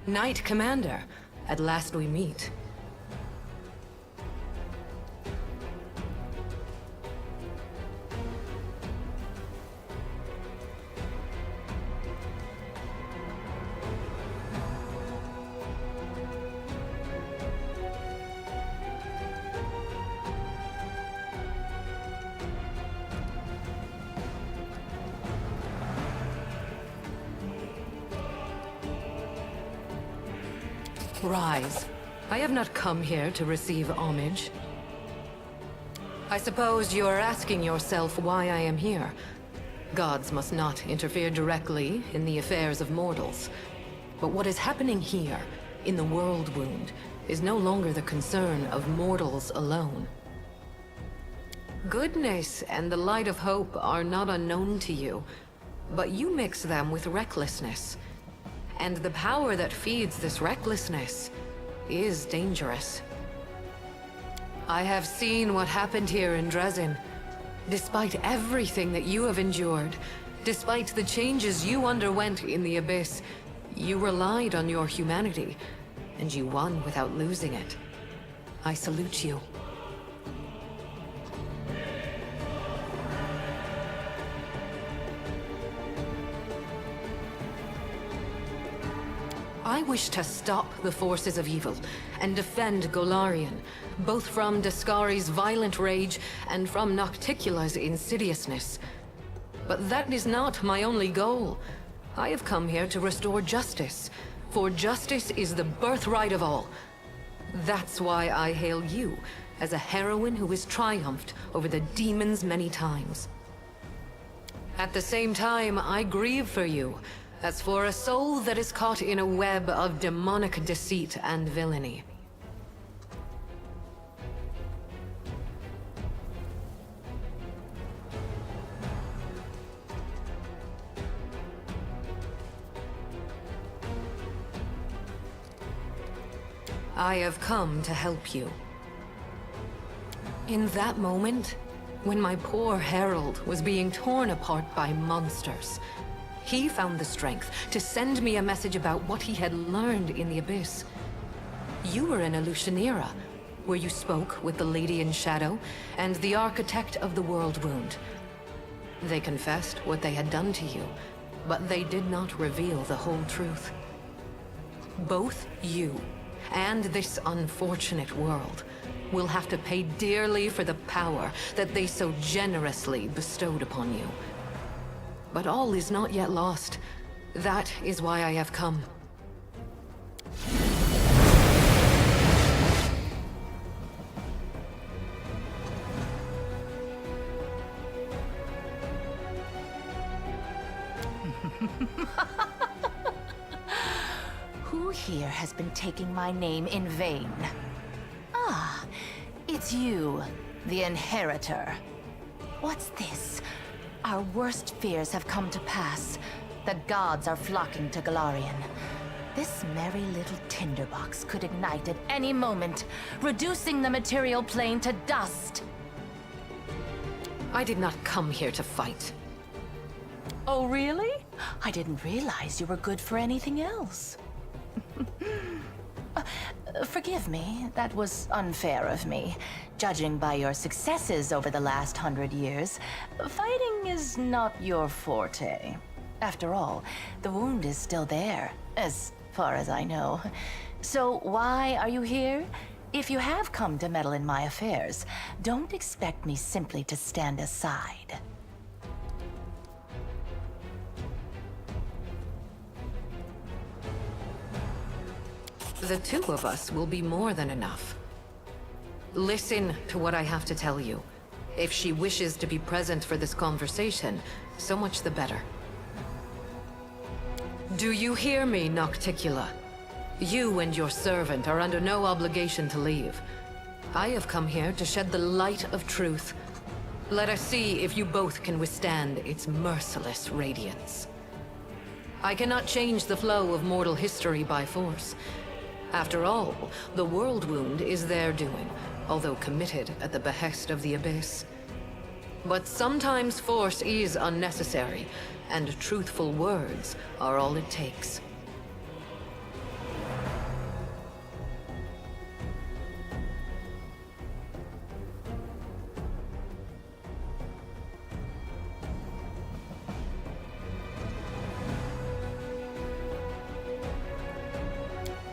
Knight Commander, at last we meet. Rise. I have not come here to receive homage. I suppose you are asking yourself why I am here. Gods must not interfere directly in the affairs of mortals. But what is happening here, in the World Wound, is no longer the concern of mortals alone. Goodness and the light of hope are not unknown to you, but you mix them with recklessness. And the power that feeds this recklessness is dangerous. I have seen what happened here in Dresden. Despite everything that you have endured, despite the changes you underwent in the Abyss, you relied on your humanity, and you won without losing it. I salute you. I wish to stop the forces of evil and defend Golarion, both from Daskari's violent rage and from Nocticula's insidiousness. But that is not my only goal. I have come here to restore justice, for justice is the birthright of all. That's why I hail you as a heroine who has triumphed over the demons many times. At the same time, I grieve for you, as for a soul that is caught in a web of demonic deceit and villainy. I have come to help you. In that moment, when my poor herald was being torn apart by monsters, he found the strength to send me a message about what he had learned in the Abyss. You were in Elutionera, where you spoke with the Lady in Shadow and the Architect of the World Wound. They confessed what they had done to you, but they did not reveal the whole truth. Both you and this unfortunate world will have to pay dearly for the power that they so generously bestowed upon you. But all is not yet lost. That is why I have come. Who here has been taking my name in vain? Ah, it's you, the Inheritor. What's this? Our worst fears have come to pass. The gods are flocking to Golarion. This merry little tinderbox could ignite at any moment, reducing the material plane to dust. I did not come here to fight. Oh, really? I didn't realize you were good for anything else. Forgive me, that was unfair of me. Judging by your successes over the last 100 years, fighting is not your forte. After all, the wound is still there, as far as I know. So why are you here? If you have come to meddle in my affairs, don't expect me simply to stand aside. The two of us will be more than enough. Listen to what I have to tell you. If she wishes to be present for this conversation, so much the better. Do you hear me, Nocticula? You and your servant are under no obligation to leave. I have come here to shed the light of truth. Let us see if you both can withstand its merciless radiance. I cannot change the flow of mortal history by force. After all, the World Wound is their doing, although committed at the behest of the Abyss. But sometimes force is unnecessary, and truthful words are all it takes.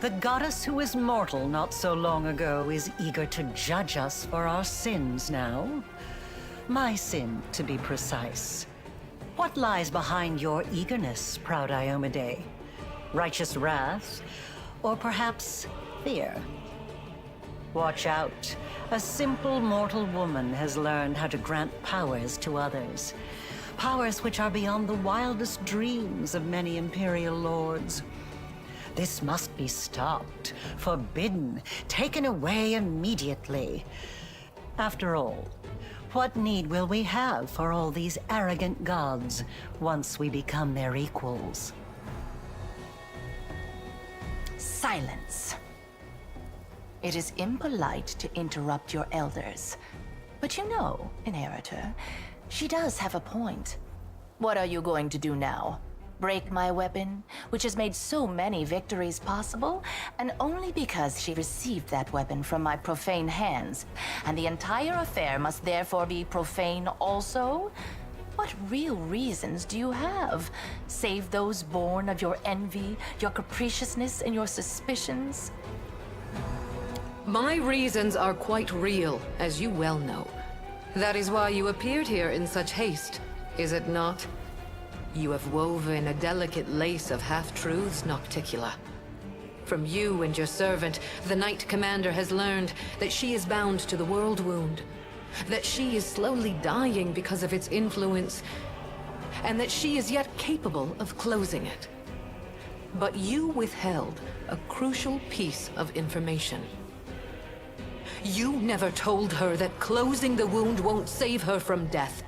The goddess who was mortal not so long ago is eager to judge us for our sins now. My sin, to be precise. What lies behind your eagerness, proud Iomade? Righteous wrath? Or perhaps fear? Watch out. A simple mortal woman has learned how to grant powers to others. Powers which are beyond the wildest dreams of many Imperial lords. This must be stopped, forbidden, taken away immediately. After all, what need will we have for all these arrogant gods once we become their equals? Silence. It is impolite to interrupt your elders. But you know, Inheritor, she does have a point. What are you going to do now? Break my weapon, which has made so many victories possible, and only because she received that weapon from my profane hands, and the entire affair must therefore be profane also? What real reasons do you have, save those born of your envy, your capriciousness, and your suspicions? My reasons are quite real, as you well know. That is why you appeared here in such haste, is it not? You have woven a delicate lace of half-truths, Nocticula. From you and your servant, the Knight Commander has learned that she is bound to the world wound, that she is slowly dying because of its influence, and that she is yet capable of closing it. But you withheld a crucial piece of information. You never told her that closing the wound won't save her from death.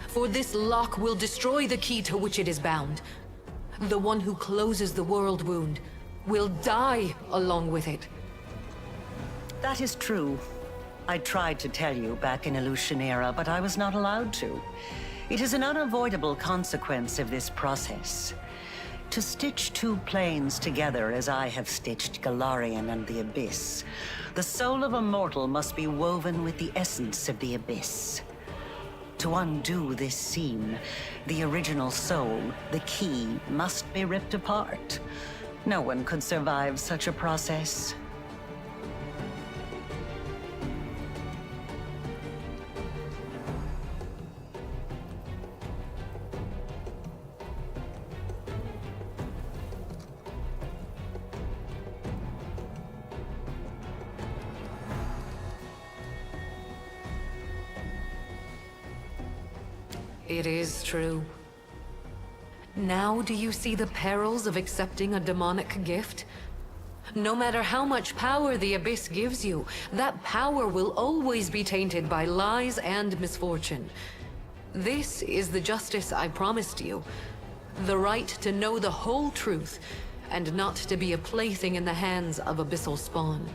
For this lock will destroy the key to which it is bound. The one who closes the world wound will die along with it. That is true. I tried to tell you back in Illusionera, but I was not allowed to. It is an unavoidable consequence of this process. To stitch two planes together as I have stitched Galarian and the Abyss, the soul of a mortal must be woven with the essence of the Abyss. To undo this seam, the original soul, the key, must be ripped apart. No one could survive such a process. It is true. Now do you see the perils of accepting a demonic gift? No matter how much power the Abyss gives you, that power will always be tainted by lies and misfortune. This is the justice I promised you. The right to know the whole truth, and not to be a plaything in the hands of abyssal spawn.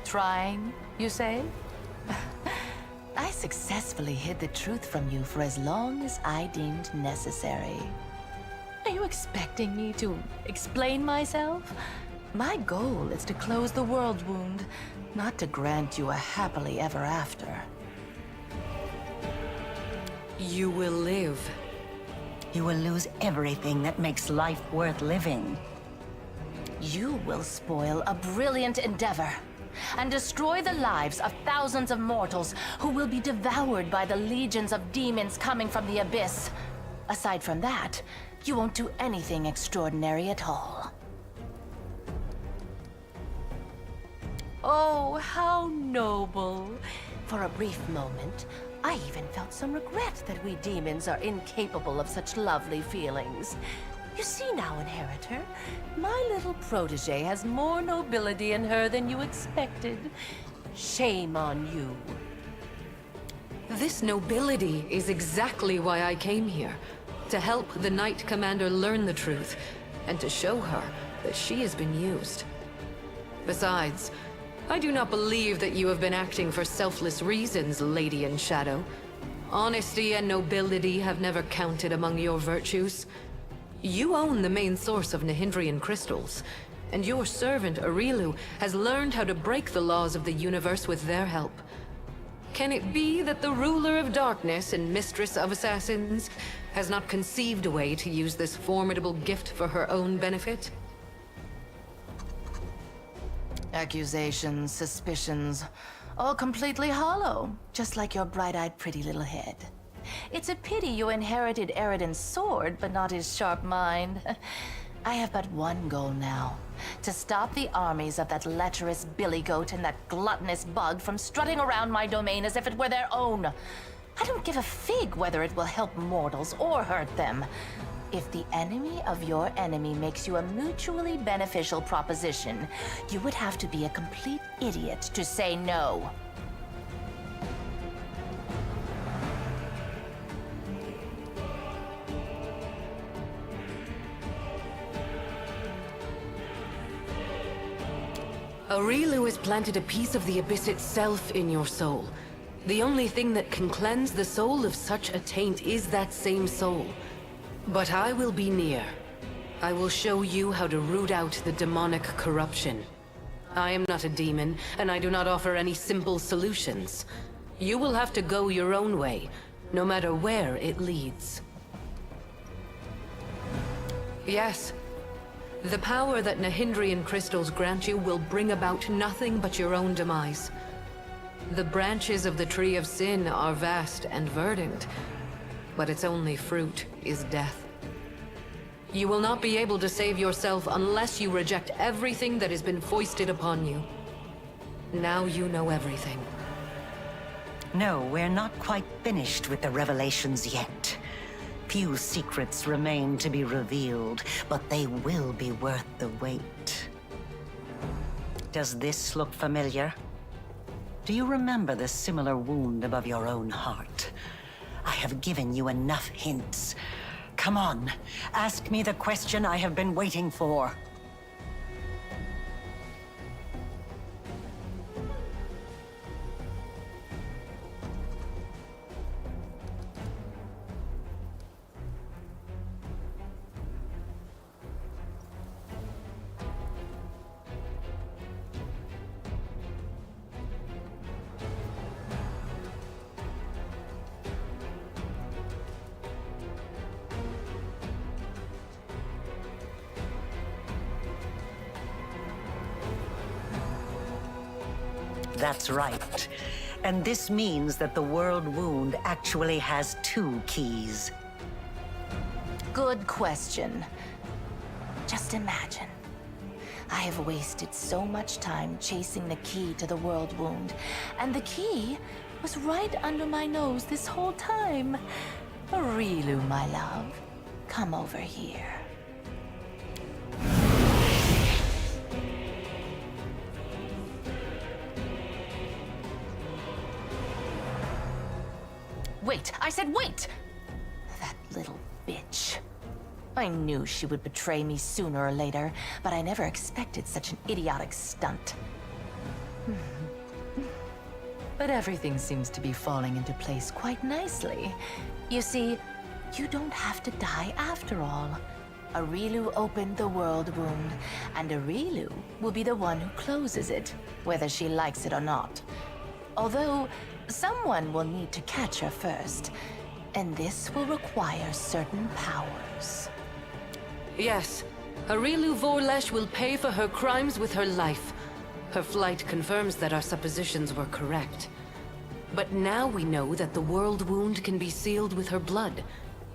Trying, you say? I successfully hid the truth from you for as long as I deemed necessary. Are you expecting me to explain myself? My goal is to close the world wound, not to grant you a happily ever after. You will live. You will lose everything that makes life worth living. You will spoil a brilliant endeavor and destroy the lives of thousands of mortals who will be devoured by the legions of demons coming from the Abyss. Aside from that, you won't do anything extraordinary at all. Oh, how noble. For a brief moment, I even felt some regret that we demons are incapable of such lovely feelings. You see now, Inheritor, my little protege has more nobility in her than you expected. Shame on you. This nobility is exactly why I came here. To help the Knight Commander learn the truth, and to show her that she has been used. Besides, I do not believe that you have been acting for selfless reasons, Lady in Shadow. Honesty and nobility have never counted among your virtues. You own the main source of Nihindrian crystals, and your servant, Arilu, has learned how to break the laws of the universe with their help. Can it be that the ruler of darkness and mistress of assassins has not conceived a way to use this formidable gift for her own benefit? Accusations, suspicions, all completely hollow, just like your bright-eyed pretty little head. It's a pity you inherited Eridan's sword, but not his sharp mind. I have but one goal now. To stop the armies of that lecherous billygoat and that gluttonous bug from strutting around my domain as if it were their own. I don't give a fig whether it will help mortals or hurt them. If the enemy of your enemy makes you a mutually beneficial proposition, you would have to be a complete idiot to say no. Aurilu has planted a piece of the Abyss itself in your soul. The only thing that can cleanse the soul of such a taint is that same soul. But I will be near. I will show you how to root out the demonic corruption. I am not a demon, and I do not offer any simple solutions. You will have to go your own way, no matter where it leads. Yes. The power that Nahindrian crystals grant you will bring about nothing but your own demise. The branches of the Tree of Sin are vast and verdant, but its only fruit is death. You will not be able to save yourself unless you reject everything that has been foisted upon you. Now you know everything. No, we're not quite finished with the revelations yet. Few secrets remain to be revealed, but they will be worth the wait. Does this look familiar? Do you remember the similar wound above your own heart? I have given you enough hints. Come on, ask me the question I have been waiting for. That's right. And this means that the world wound actually has two keys. Good question. Just imagine. I have wasted so much time chasing the key to the world wound, and the key was right under my nose this whole time. Aurilu, my love, come over here. Wait! I said wait! That little bitch. I knew she would betray me sooner or later, but I never expected such an idiotic stunt. But everything seems to be falling into place quite nicely. You see, you don't have to die after all. Aurilu opened the world wound, and Aurilu will be the one who closes it, whether she likes it or not. Although, someone will need to catch her first, and this will require certain powers. Yes, Aurilu Vorlesh will pay for her crimes with her life. Her flight confirms that our suppositions were correct. But now we know that the world wound can be sealed with her blood.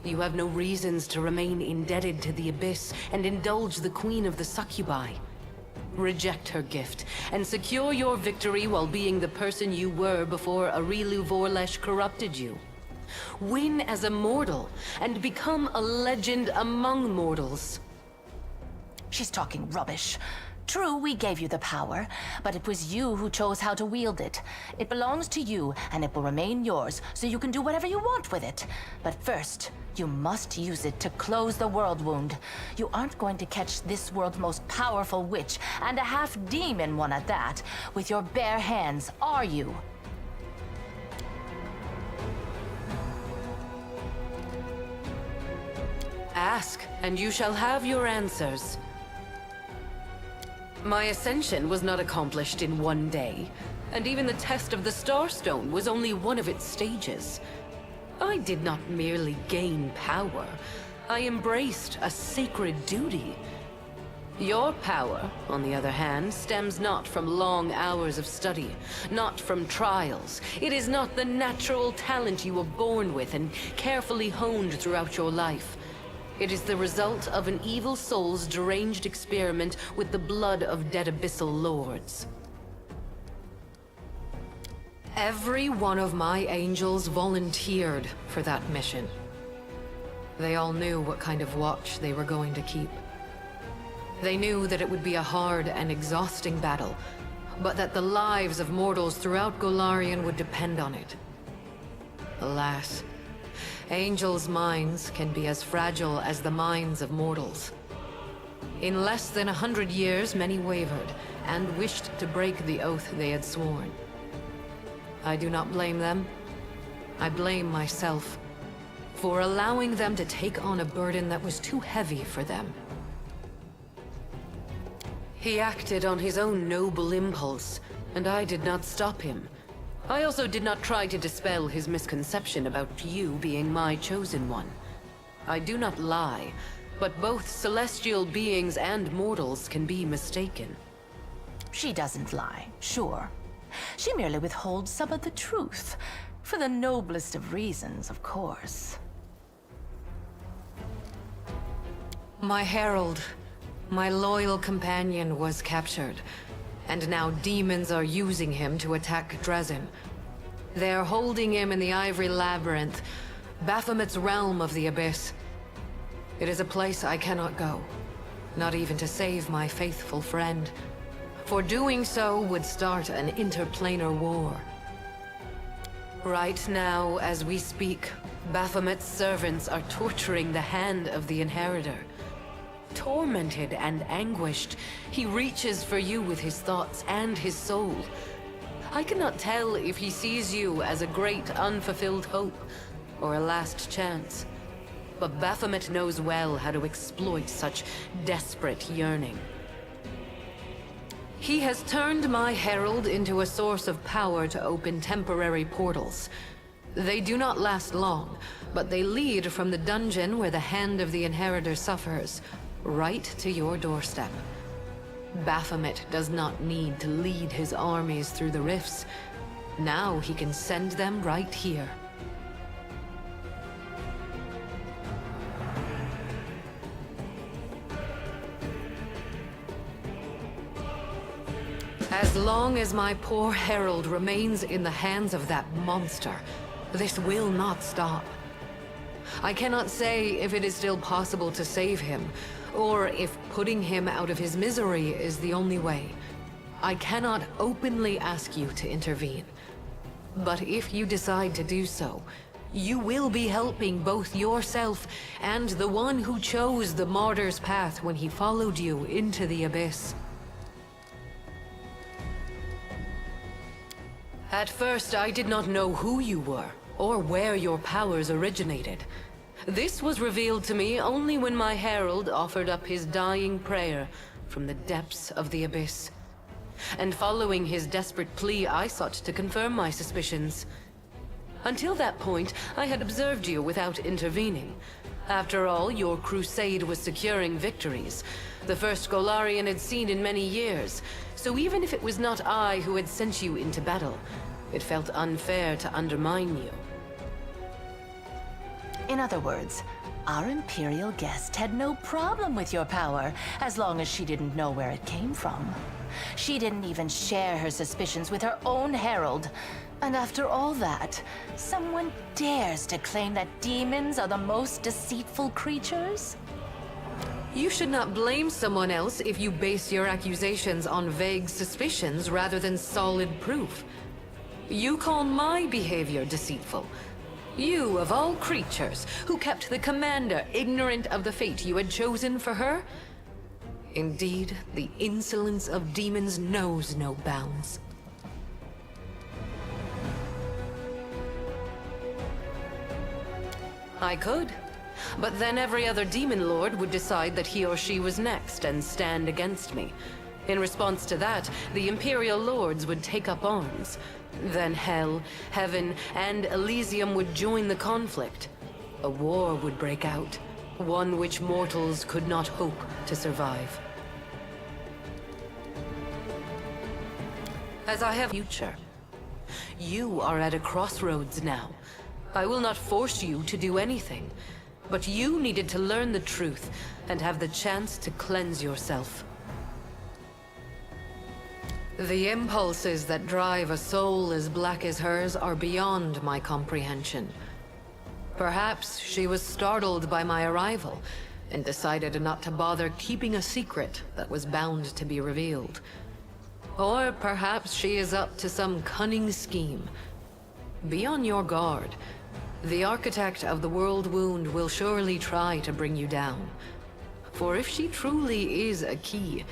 You have no reasons to remain indebted to the Abyss and indulge the Queen of the Succubi. Reject her gift, and secure your victory while being the person you were before Aurilu Vorlesh corrupted you. Win as a mortal, and become a legend among mortals. She's talking rubbish. True, we gave you the power, but it was you who chose how to wield it. It belongs to you, and it will remain yours, so you can do whatever you want with it. But first, you must use it to close the world wound. You aren't going to catch this world's most powerful witch, and a half-demon one at that, with your bare hands, are you? Ask, and you shall have your answers. My ascension was not accomplished in one day. And even the test of the Starstone was only one of its stages. I did not merely gain power. I embraced a sacred duty. Your power, on the other hand, stems not from long hours of study, not from trials. It is not the natural talent you were born with and carefully honed throughout your life. It is the result of an evil soul's deranged experiment with the blood of dead abyssal lords. Every one of my angels volunteered for that mission. They all knew what kind of watch they were going to keep. They knew that it would be a hard and exhausting battle, but that the lives of mortals throughout Golarion would depend on it. Alas, angels' minds can be as fragile as the minds of mortals. In less than 100 years, many wavered and wished to break the oath they had sworn. I do not blame them. I blame myself for allowing them to take on a burden that was too heavy for them. He acted on his own noble impulse, and I did not stop him. I also did not try to dispel his misconception about you being my chosen one. I do not lie, but both celestial beings and mortals can be mistaken. She doesn't lie, sure. She merely withholds some of the truth, for the noblest of reasons, of course. My herald, my loyal companion, was captured, and now demons are using him to attack Dresden. They're holding him in the Ivory Labyrinth, Baphomet's realm of the Abyss. It is a place I cannot go, not even to save my faithful friend. For doing so would start an interplanar war. Right now, as we speak, Baphomet's servants are torturing the hand of the Inheritor. Tormented and anguished, he reaches for you with his thoughts and his soul. I cannot tell if he sees you as a great unfulfilled hope or a last chance. But Baphomet knows well how to exploit such desperate yearning. He has turned my herald into a source of power to open temporary portals. They do not last long, but they lead from the dungeon where the hand of the Inheritor suffers, right to your doorstep. Baphomet does not need to lead his armies through the rifts. Now he can send them right here. As long as my poor herald remains in the hands of that monster, this will not stop. I cannot say if it is still possible to save him, or if putting him out of his misery is the only way. I cannot openly ask you to intervene. But if you decide to do so, you will be helping both yourself and the one who chose the martyr's path when he followed you into the Abyss. At first, I did not know who you were, or where your powers originated. This was revealed to me only when my herald offered up his dying prayer from the depths of the Abyss. And following his desperate plea, I sought to confirm my suspicions. Until that point, I had observed you without intervening. After all, your crusade was securing victories, the first Golarion had seen in many years. So even if it was not I who had sent you into battle, it felt unfair to undermine you. In other words, our Imperial guest had no problem with your power, as long as she didn't know where it came from. She didn't even share her suspicions with her own herald. And after all that, someone dares to claim that demons are the most deceitful creatures? You should not blame someone else if you base your accusations on vague suspicions rather than solid proof. You call my behavior deceitful. You, of all creatures, who kept the commander ignorant of the fate you had chosen for her? Indeed, the insolence of demons knows no bounds. I could. But then every other demon lord would decide that he or she was next and stand against me. In response to that, the Imperial Lords would take up arms. Then Hell, Heaven, and Elysium would join the conflict. A war would break out, one which mortals could not hope to survive. As I have a future, you are at a crossroads now. I will not force you to do anything, but you needed to learn the truth and have the chance to cleanse yourself. The impulses that drive a soul as black as hers are beyond my comprehension. Perhaps she was startled by my arrival and decided not to bother keeping a secret that was bound to be revealed. Or perhaps she is up to some cunning scheme. Be on your guard. The architect of the world wound will surely try to bring you down. For if she truly is a key,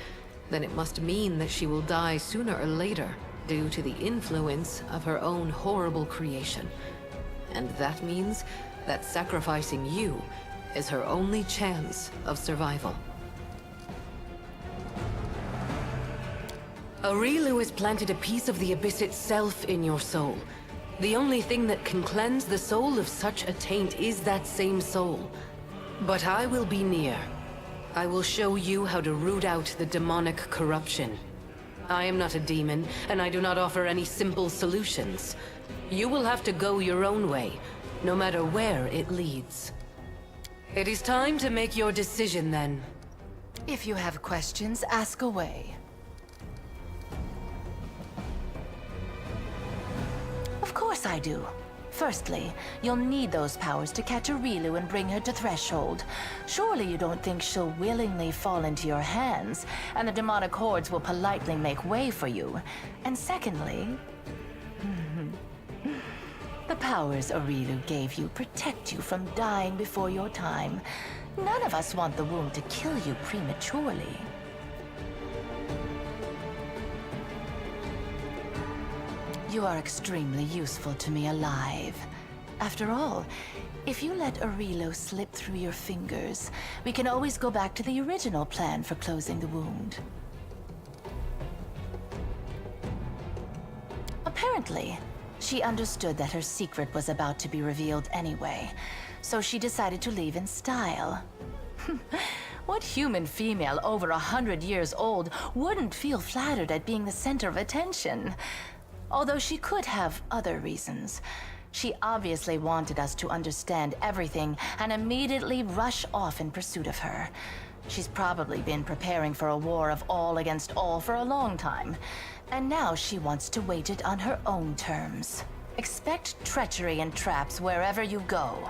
then it must mean that she will die sooner or later due to the influence of her own horrible creation. And that means that sacrificing you is her only chance of survival. Aurilu has planted a piece of the Abyss itself in your soul. The only thing that can cleanse the soul of such a taint is that same soul. But I will be near. I will show you how to root out the demonic corruption. I am not a demon, and I do not offer any simple solutions. You will have to go your own way, no matter where it leads. It is time to make your decision, then. If you have questions, ask away. Of course I do. Firstly, you'll need those powers to catch Aurilu and bring her to Threshold. Surely you don't think she'll willingly fall into your hands, and the demonic hordes will politely make way for you. And secondly, the powers Aurilu gave you protect you from dying before your time. None of us want the wound to kill you prematurely. You are extremely useful to me alive. After all, if you let Aurilu slip through your fingers, we can always go back to the original plan for closing the wound. Apparently, she understood that her secret was about to be revealed anyway, so she decided to leave in style. What human female over 100 years old wouldn't feel flattered at being the center of attention? Although she could have other reasons. She obviously wanted us to understand everything and immediately rush off in pursuit of her. She's probably been preparing for a war of all against all for a long time, and now she wants to wage it on her own terms. Expect treachery and traps wherever you go.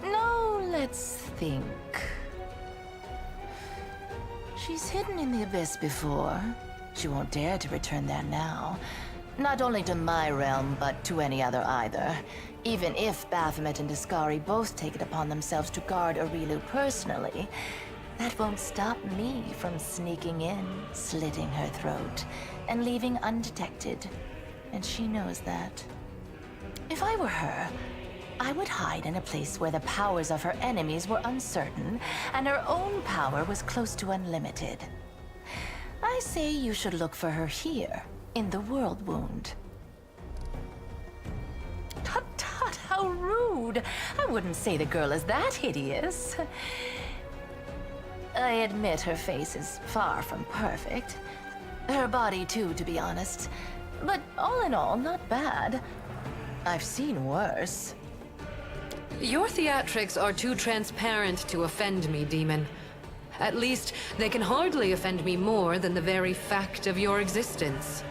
Now, let's think. She's hidden in the Abyss before. She won't dare to return there now. Not only to my realm, but to any other either. Even if Baphomet and Discari both take it upon themselves to guard Aurilu personally, that won't stop me from sneaking in, slitting her throat, and leaving undetected. And she knows that. If I were her, I would hide in a place where the powers of her enemies were uncertain, and her own power was close to unlimited. I say you should look for her here, in the World Wound. Tut tut, how rude! I wouldn't say the girl is that hideous. I admit her face is far from perfect. Her body too, to be honest. But all in all, not bad. I've seen worse. Your theatrics are too transparent to offend me, demon. At least, they can hardly offend me more than the very fact of your existence.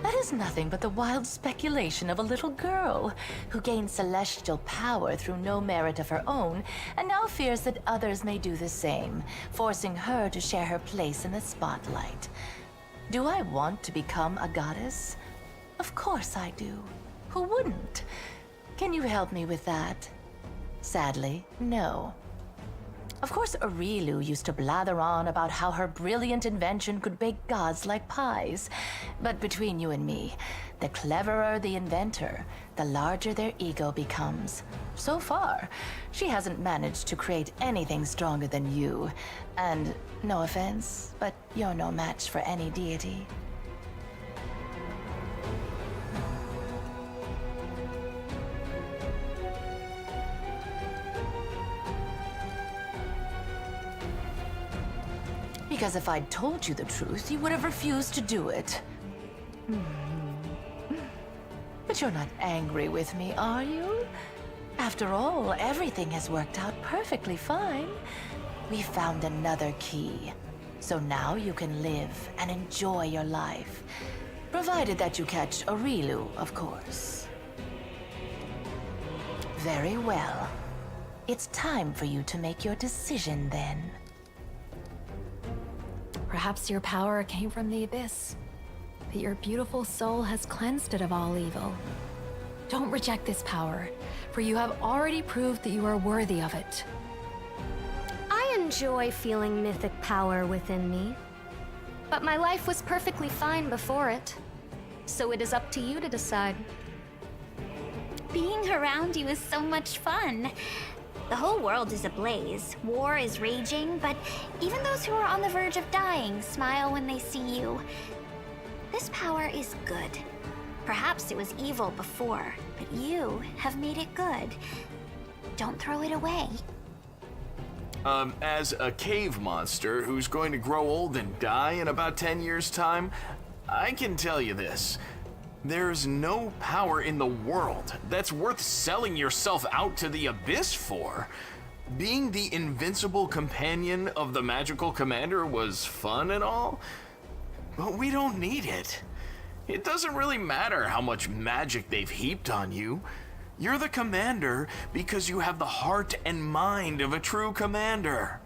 That is nothing but the wild speculation of a little girl who gained celestial power through no merit of her own and now fears that others may do the same, forcing her to share her place in the spotlight. Do I want to become a goddess? Of course I do. Who wouldn't? Can you help me with that? Sadly, no. Of course, Arilu used to blather on about how her brilliant invention could bake gods like pies. But between you and me, the cleverer the inventor, the larger their ego becomes. So far, she hasn't managed to create anything stronger than you. And no offense, but you're no match for any deity. Because if I'd told you the truth, you would have refused to do it. But you're not angry with me, are you? After all, everything has worked out perfectly fine. We found another key. So now you can live and enjoy your life. Provided that you catch Arilu, of course. Very well. It's time for you to make your decision then. Perhaps your power came from the abyss, but your beautiful soul has cleansed it of all evil. Don't reject this power, for you have already proved that you are worthy of it. I enjoy feeling mythic power within me, but my life was perfectly fine before it. So it is up to you to decide. Being around you is so much fun. The whole world is ablaze. War is raging, but even those who are on the verge of dying smile when they see you. This power is good. Perhaps it was evil before, but you have made it good. Don't throw it away. As a cave monster who's going to grow old and die in about 10 years' time, I can tell you this. There's no power in the world that's worth selling yourself out to the abyss for. Being the invincible companion of the magical commander was fun and all, but we don't need it. It doesn't really matter how much magic they've heaped on you. You're the commander because you have the heart and mind of a true commander.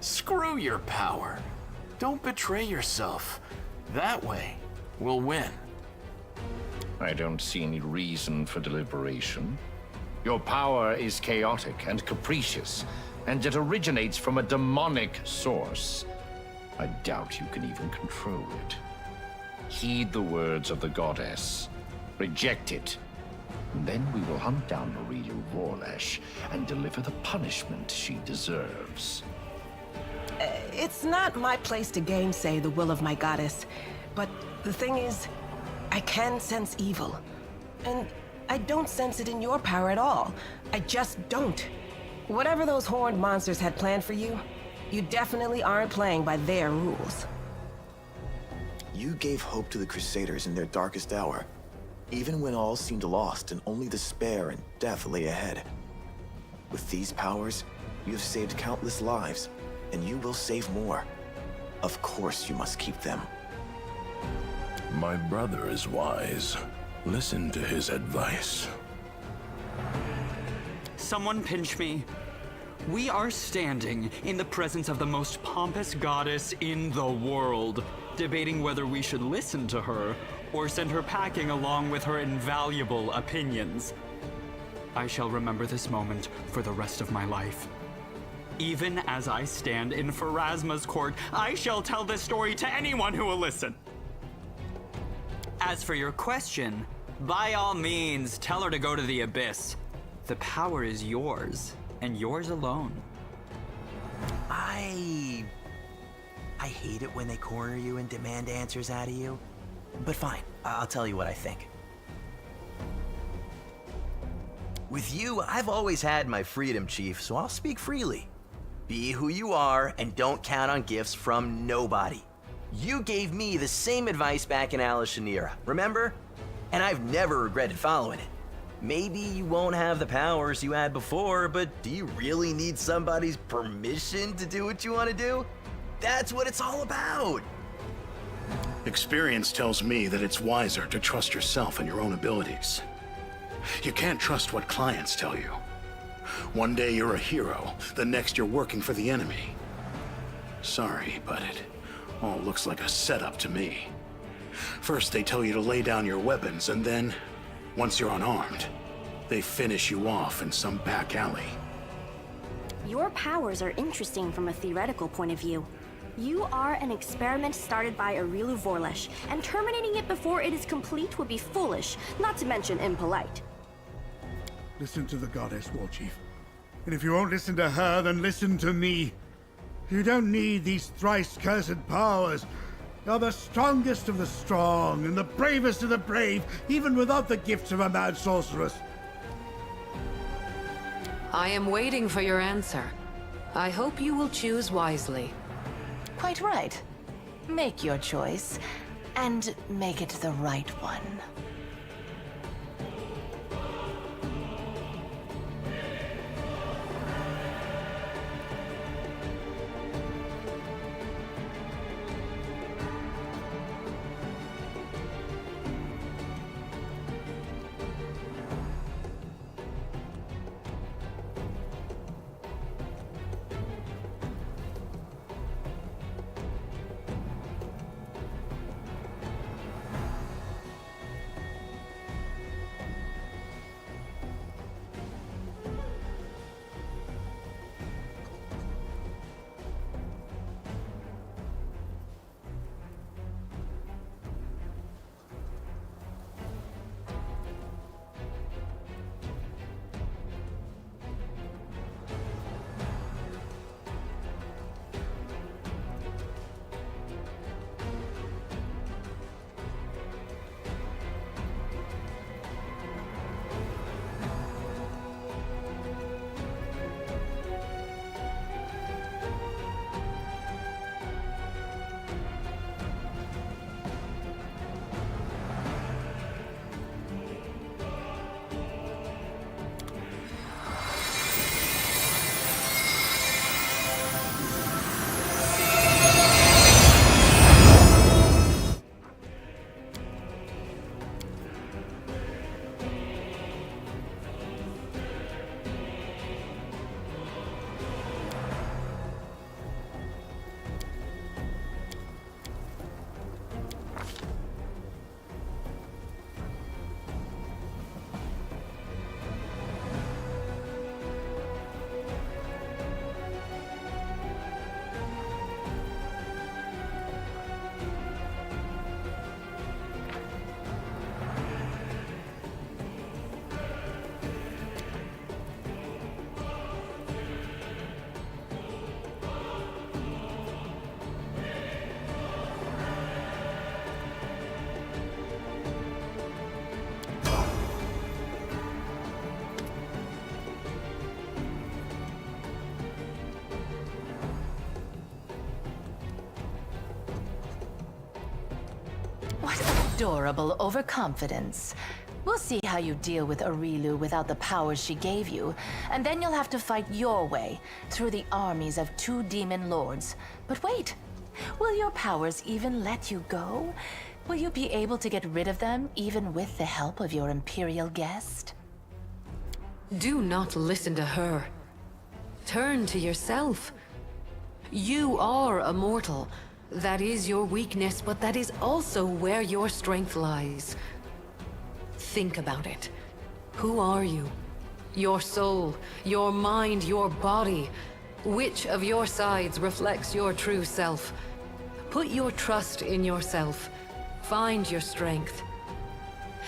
Screw your power. Don't betray yourself. That way, we'll win. I don't see any reason for deliberation. Your power is chaotic and capricious, and it originates from a demonic source. I doubt you can even control it. Heed the words of the goddess. Reject it. And then we will hunt down Arilu Vorlesh and deliver the punishment she deserves. It's not my place to gainsay the will of my goddess, but the thing is, I can sense evil. And I don't sense it in your power at all. I just don't. Whatever those horned monsters had planned for you, you definitely aren't playing by their rules. You gave hope to the Crusaders in their darkest hour, even when all seemed lost and only despair and death lay ahead. With these powers, you have saved countless lives, and you will save more. Of course you must keep them. My brother is wise. Listen to his advice. Someone pinch me. We are standing in the presence of the most pompous goddess in the world, debating whether we should listen to her or send her packing along with her invaluable opinions. I shall remember this moment for the rest of my life. Even as I stand in Pharasma's court, I shall tell this story to anyone who will listen. As for your question, by all means, tell her to go to the abyss. The power is yours, and yours alone. I hate it when they corner you and demand answers out of you. But fine, I'll tell you what I think. With you, I've always had my freedom, Chief, so I'll speak freely. Be who you are, and don't count on gifts from nobody. You gave me the same advice back in Alishanira, remember? And I've never regretted following it. Maybe you won't have the powers you had before, but do you really need somebody's permission to do what you want to do? That's what it's all about. Experience tells me that it's wiser to trust yourself and your own abilities. You can't trust what clients tell you. One day you're a hero, the next you're working for the enemy. Sorry, but it all looks like a setup to me. First they tell you to lay down your weapons, and then, once you're unarmed, they finish you off in some back alley. Your powers are interesting from a theoretical point of view. You are an experiment started by Arilu Vorlesh, and terminating it before it is complete would be foolish, not to mention impolite. Listen to the goddess, War Chief. And if you won't listen to her, then listen to me. You don't need these thrice cursed powers. You're the strongest of the strong, and the bravest of the brave, even without the gifts of a mad sorceress. I am waiting for your answer. I hope you will choose wisely. Quite right. Make your choice, and make it the right one. What adorable overconfidence. We'll see how you deal with Arilu without the powers she gave you, and then you'll have to fight your way through the armies of 2 demon lords. But wait, will your powers even let you go? Will you be able to get rid of them even with the help of your Imperial guest? Do not listen to her. Turn to yourself. You are a mortal. That is your weakness, but that is also where your strength lies. Think about it. Who are you? Your soul, your mind, your body. Which of your sides reflects your true self? Put your trust in yourself. Find your strength.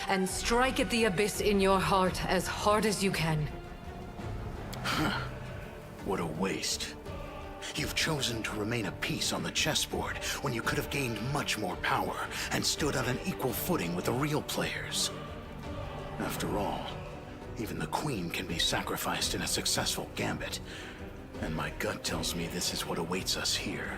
And strike at the abyss in your heart as hard as you can. What a waste. You've chosen to remain a piece on the chessboard when you could have gained much more power and stood on an equal footing with the real players. After all, even the Queen can be sacrificed in a successful gambit, and my gut tells me this is what awaits us here.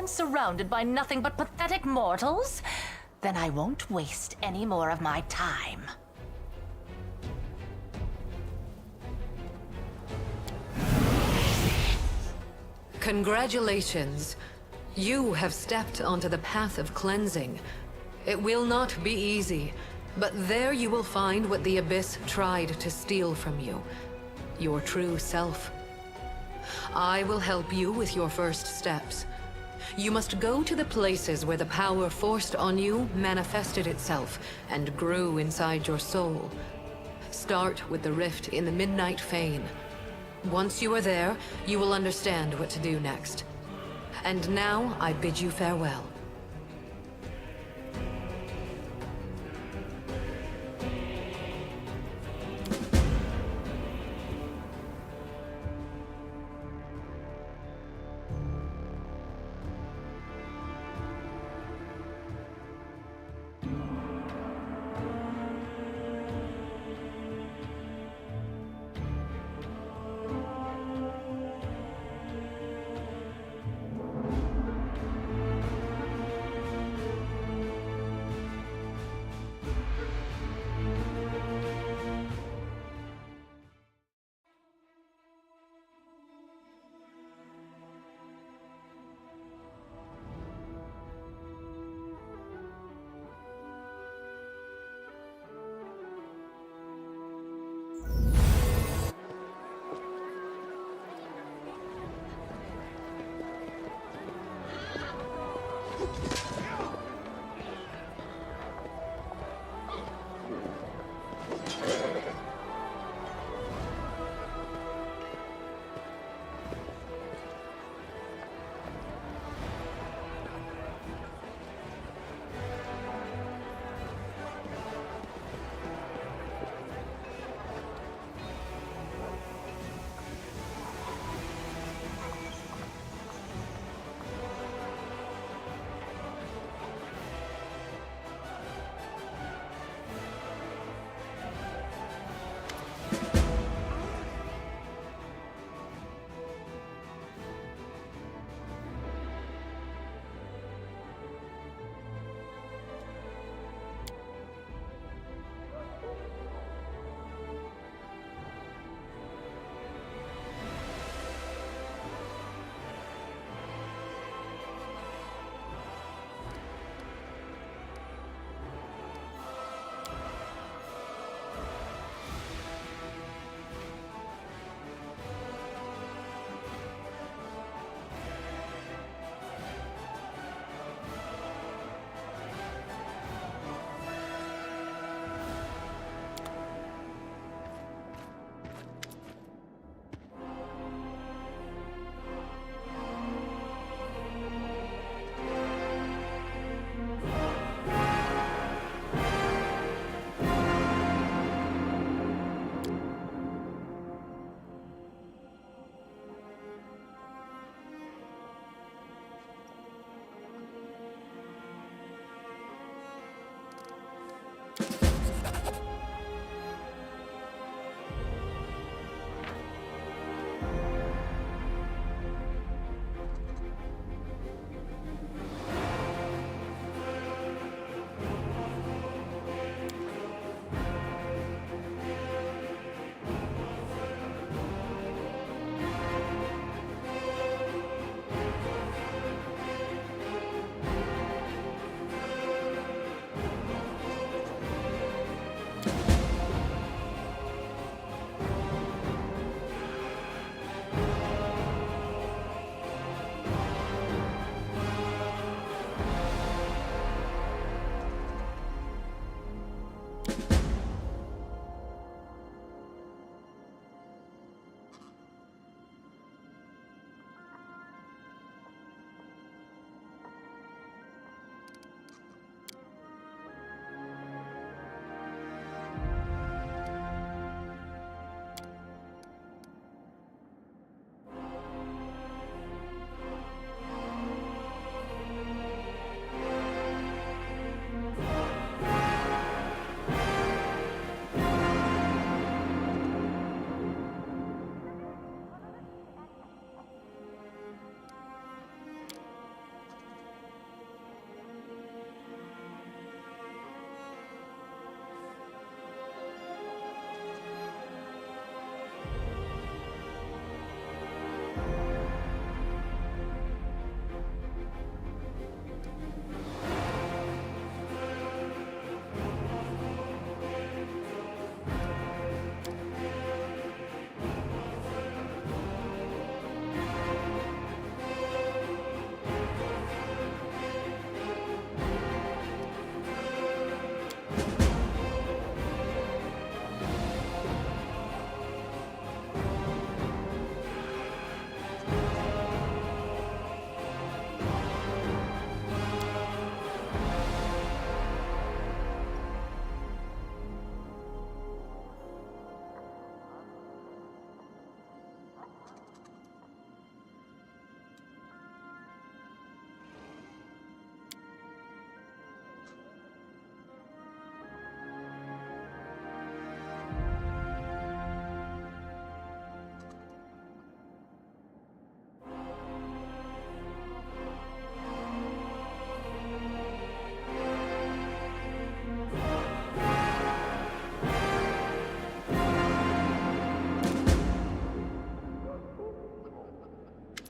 I'm surrounded by nothing but pathetic mortals? Then I won't waste any more of my time. Congratulations. You have stepped onto the path of cleansing. It will not be easy, but there you will find what the Abyss tried to steal from you. Your true self. I will help you with your first steps. You must go to the places where the power forced on you manifested itself and grew inside your soul. Start with the rift in the Midnight Fane. Once you are there, you will understand what to do next. And now I bid you farewell.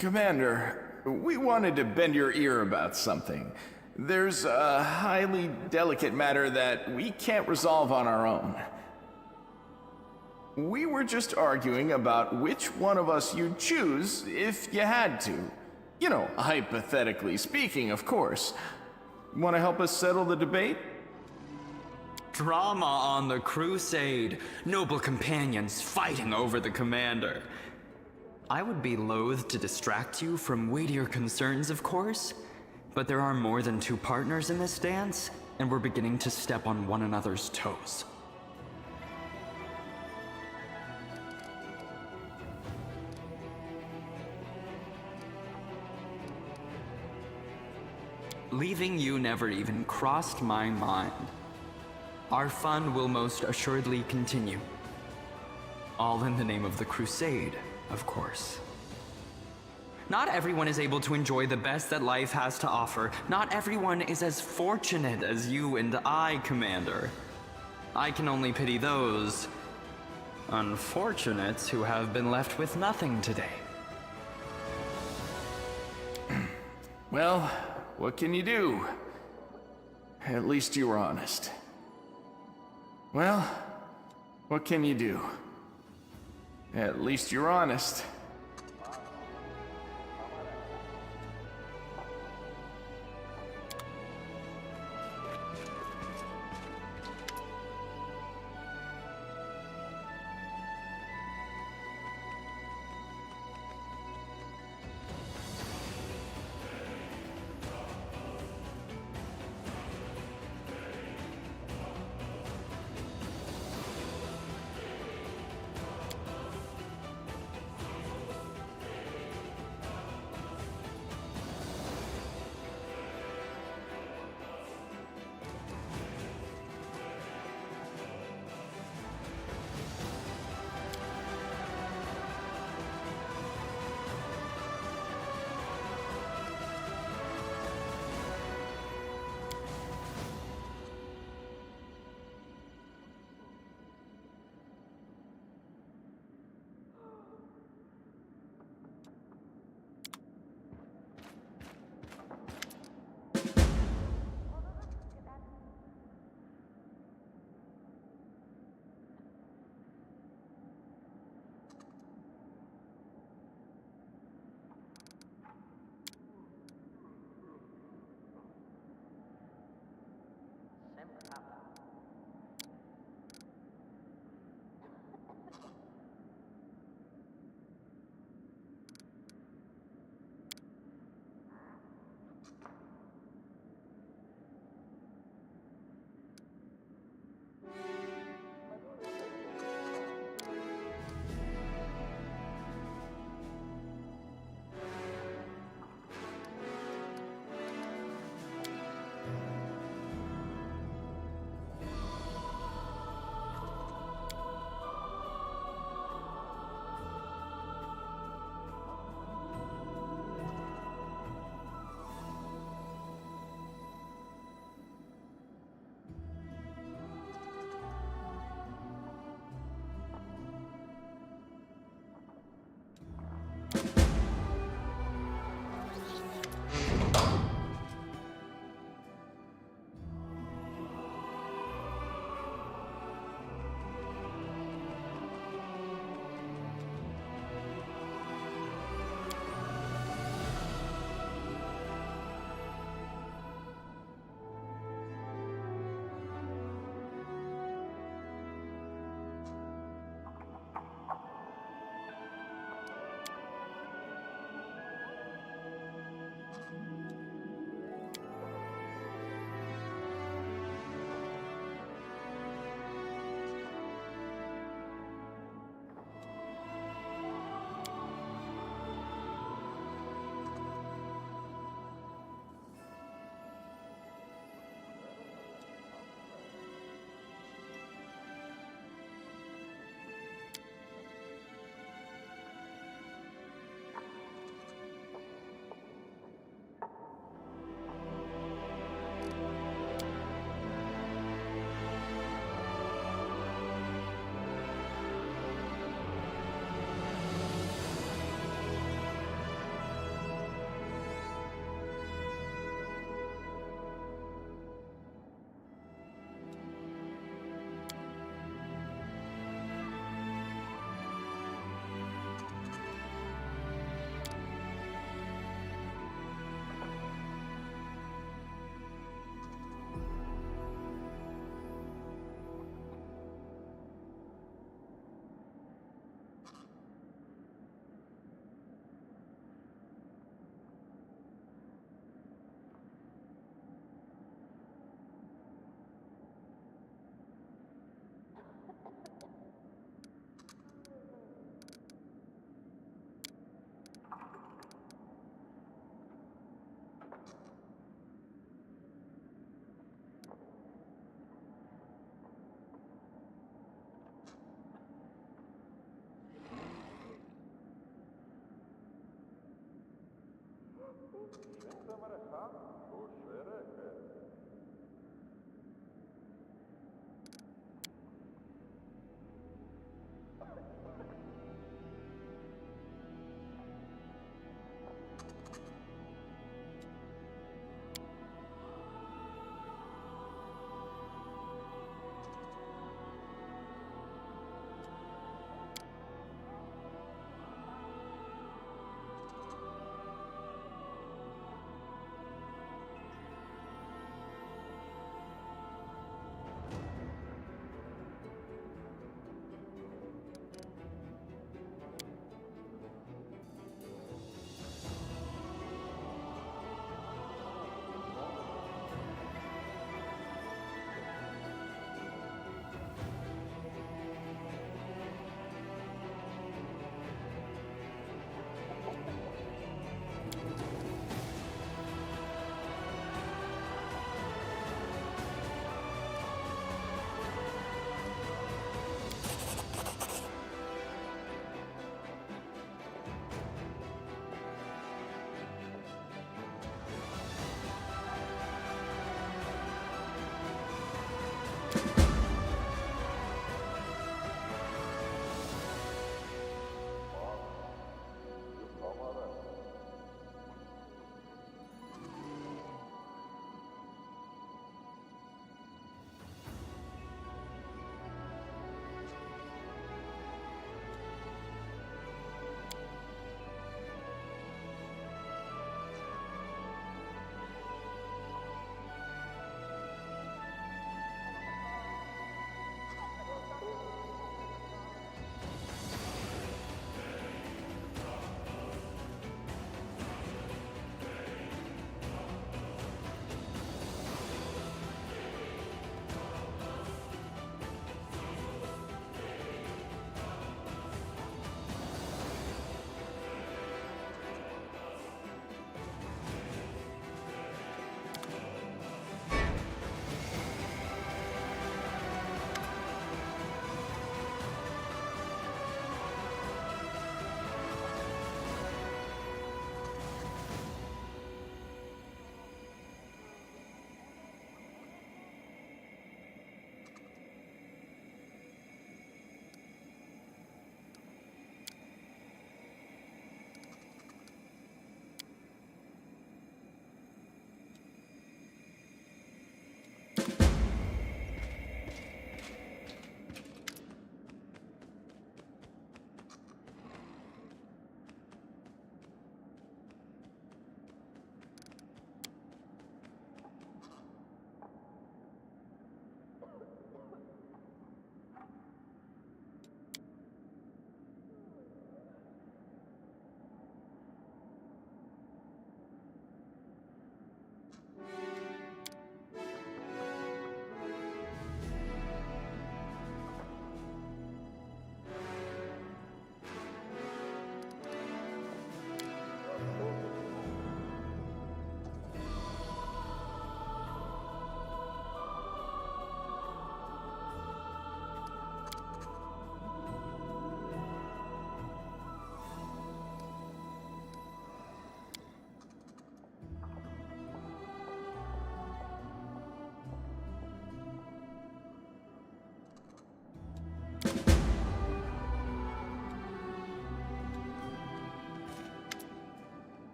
Commander, we wanted to bend your ear about something. There's a highly delicate matter that we can't resolve on our own. We were just arguing about which one of us you'd choose if you had to. You know, hypothetically speaking, of course. Want to help us settle the debate? Drama on the crusade. Noble companions fighting over the commander. I would be loath to distract you from weightier concerns, of course, but there are more than two partners in this dance, and we're beginning to step on one another's toes. Leaving you never even crossed my mind. Our fun will most assuredly continue. All in the name of the crusade, of course. Not everyone is able to enjoy the best that life has to offer. Not everyone is as fortunate as you and I, Commander. I can only pity those unfortunates who have been left with nothing today. Well, what can you do? At least you were honest. Well, what can you do? At least you're honest.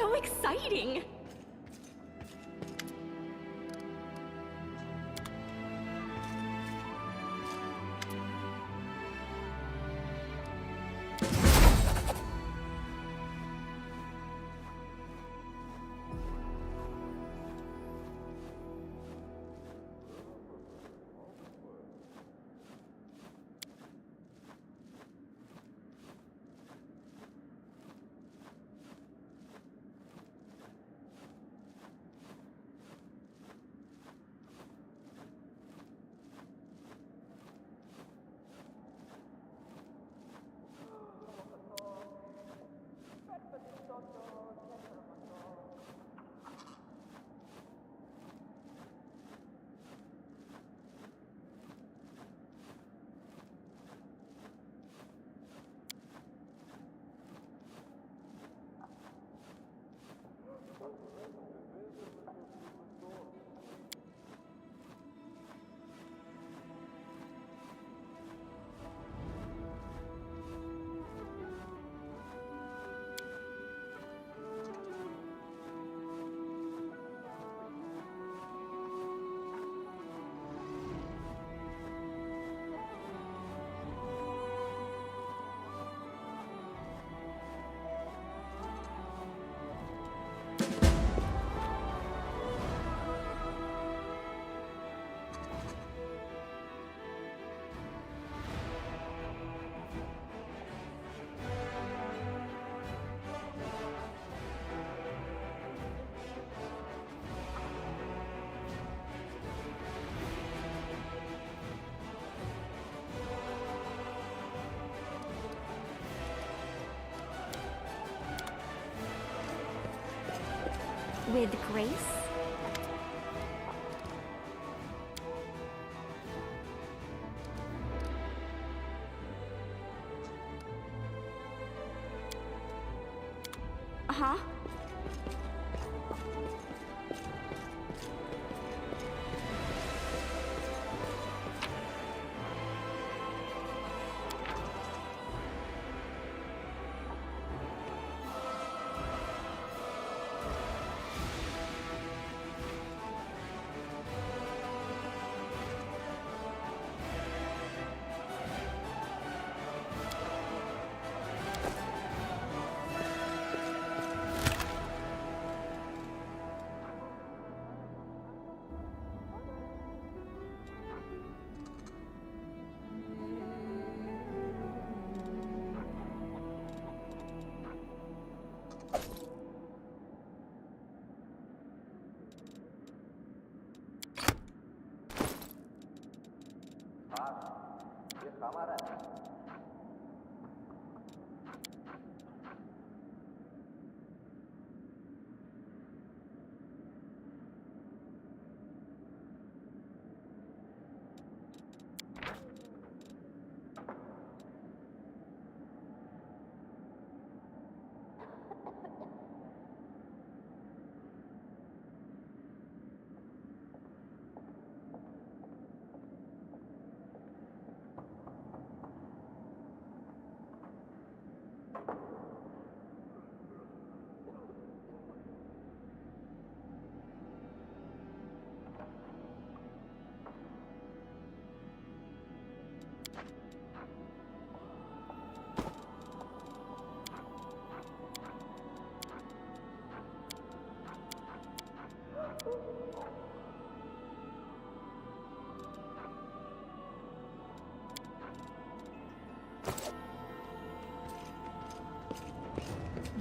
so exciting! With grace? Uh-huh.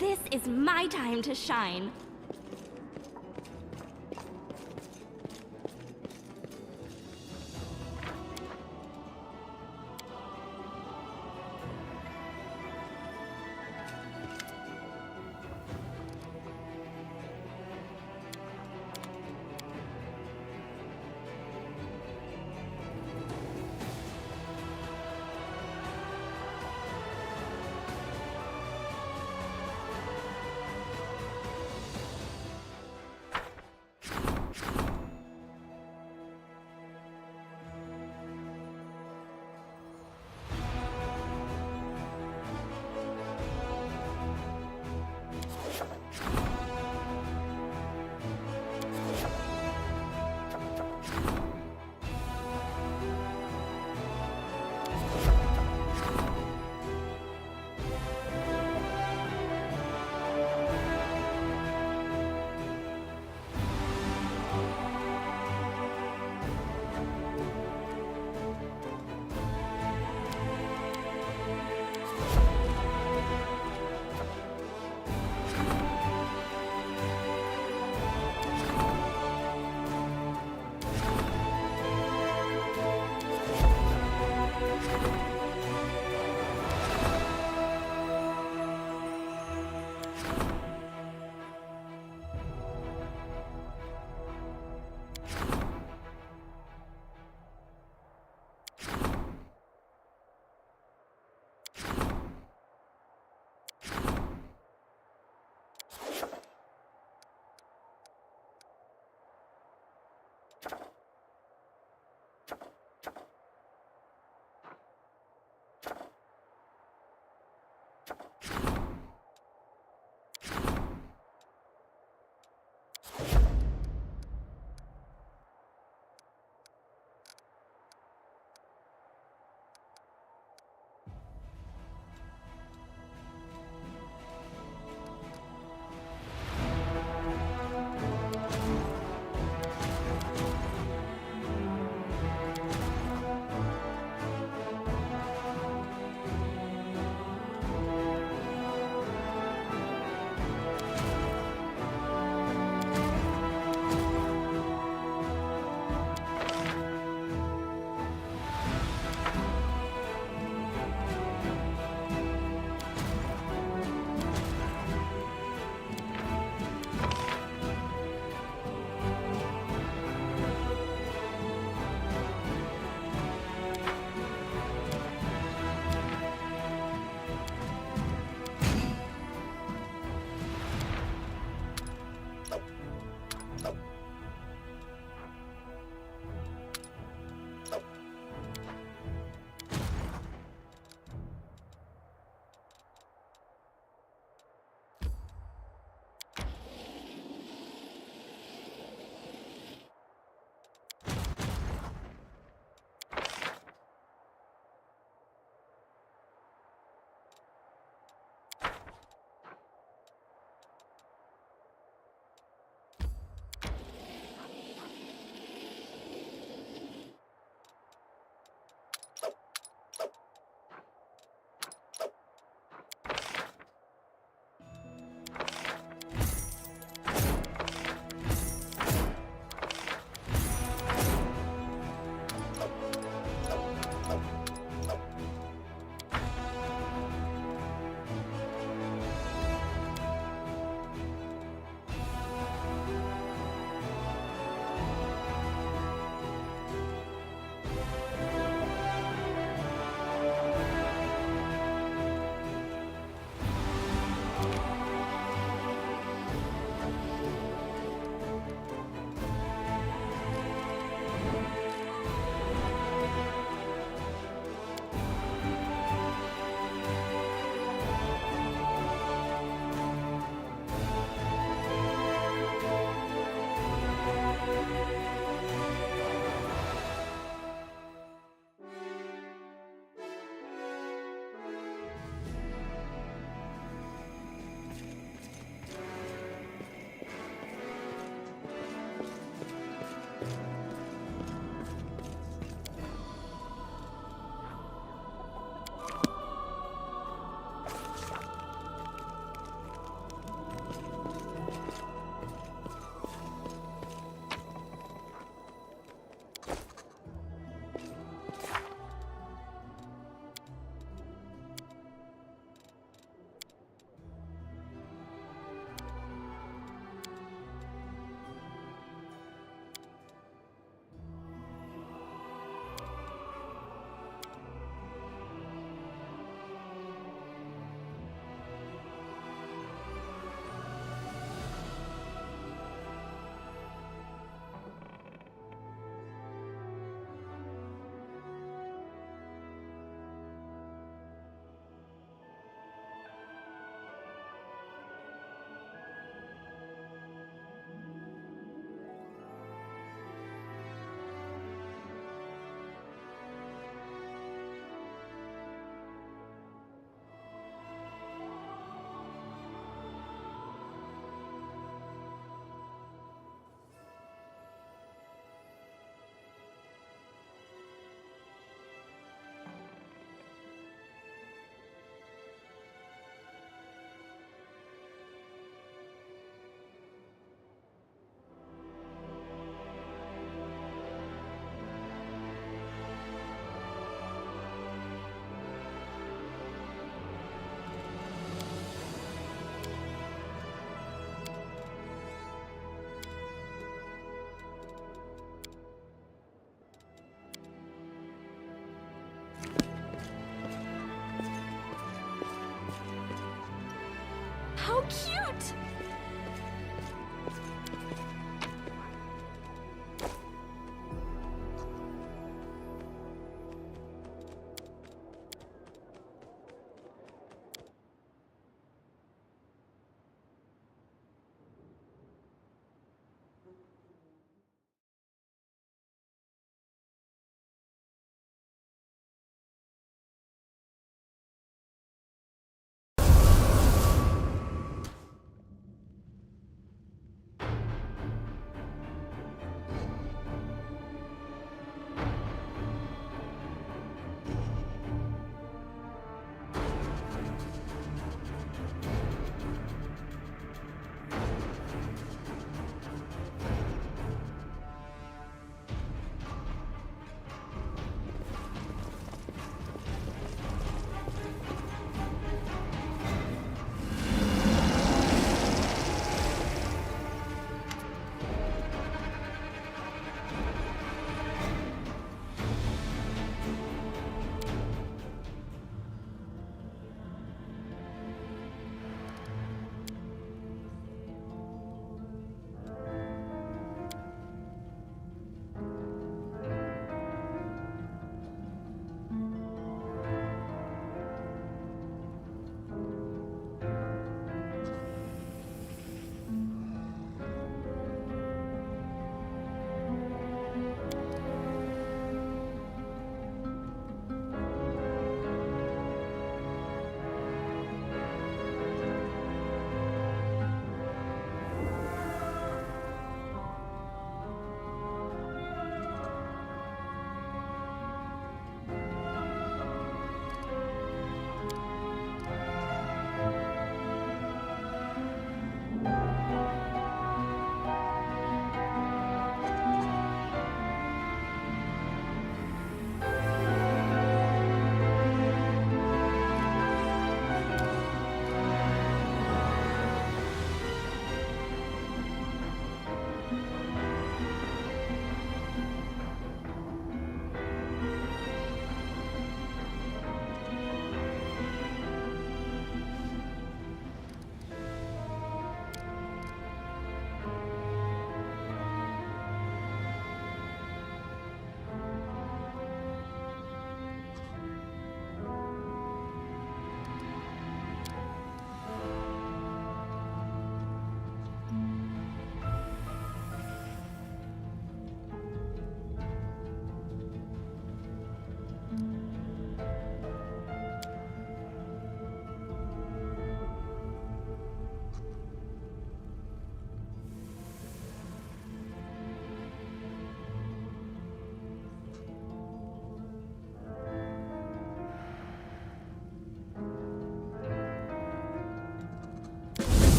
This is my time to shine. so cute!